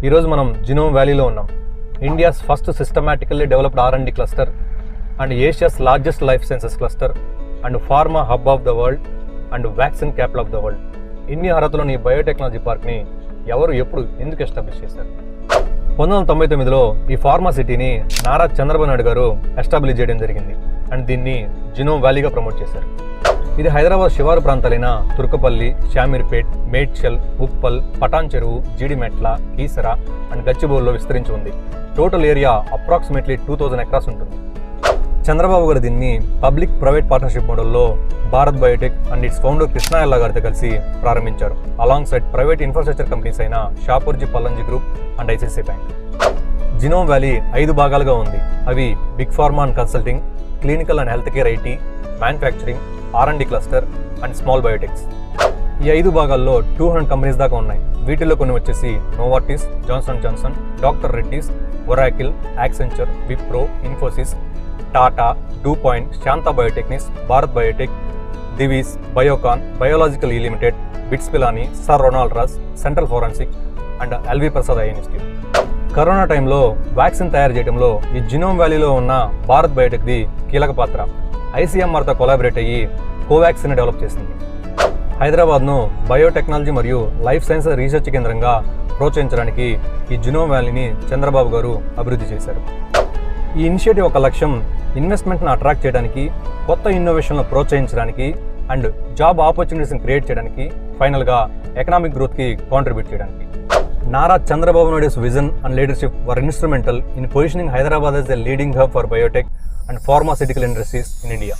ఈరోజు మనం జినోమ్ వ్యాలీలో ఉన్నాం. India's first systematically developed R&D cluster and Asia's largest life sciences cluster and pharma hub of the world and vaccine capital of the world. ఇన్ని అర్హతలోని biotechnology పార్క్ని ఎవరు ఎప్పుడు ఎందుకు ఎస్టాబ్లిష్ చేశారు? 1999లో ఈ ఫార్మా సిటీని నారా చంద్రబాబు నాయుడు గారు ఎస్టాబ్లిష్ చేయడం జరిగింది అండ్ దీన్ని జినోమ్ వ్యాలీగా ప్రమోట్ చేశారు. ఇది హైదరాబాద్ శివారు ప్రాంతాలైన తుర్కపల్లి, షామీర్పేట్, మేడ్చల్, ఉప్పల్, పటాన్ చెరువు, జీడిమెట్ల, కీసర అండ్ గచ్చిబౌలిలో విస్తరించి ఉంది. టోటల్ ఏరియా అప్రాక్సిమేట్లీ 2000 ఎకరాస్ ఉంటుంది. చంద్రబాబు గారు దీన్ని పబ్లిక్ ప్రైవేట్ పార్ట్నర్షిప్ మోడల్లో Bharat biotech and its founder Krishna Ella గారితో కలిసి ప్రారంభించారు. Alongside private infrastructure companies అయిన Shapoorji Pallonji group and ICICI bank. Genome valley 5 భాగాలుగా ఉంది. అవి big pharma and consulting, clinical and health care IT, manufacturing, R&D cluster and small biotechs. ఈ 5 భాగాల్లో 200 కంపెనీస్ దాకా ఉన్నాయి. వీటిల్లో కొన్ని వచ్చేసి Novartis, Johnson Johnson, doctor Reddy's, Oracle, Accenture, Wipro, Infosys, Tata, DuPont, Shantha biotechnics, Bharat biotech, Divi's, Biocon, biological E limited, BITS Pilani, sir Ronald Ross, central forensic and L V Prasad eye institute. Corona టైంలో vaccine తయారు చేయడంలో ఈ జినోమ్ వ్యాలీలో ఉన్న భారత్ బయోటెక్ది కీలక పాత్ర. ICMRతో కొలాబరేట్ అయ్యి కోవాక్సిన్ డెవలప్ చేసింది. హైదరాబాద్ను బయోటెక్నాలజీ మరియు లైఫ్ సైన్స్ రీసెర్చ్ కేంద్రంగా ప్రోత్సహించడానికి ఈ జినోమ్ వ్యాలీని చంద్రబాబు గారు అభివృద్ధి చేశారు. ఈ ఇనిషియేటివ్ ఒక లక్ష్యం ఇన్వెస్ట్మెంట్ను అట్రాక్ట్ చేయడానికి, కొత్త ఇన్నోవేషన్లను ప్రోత్సహించడానికి అండ్ జాబ్ ఆపర్చునిటీస్ని క్రియేట్ చేయడానికి, ఫైనల్గా ఎకనామిక్ గ్రోత్కి కాంట్రిబ్యూట్ చేయడానికి. Nara Chandrababu Naidu's vision and leadership were instrumental in positioning Hyderabad as a leading hub for biotech and pharmaceutical industries in India.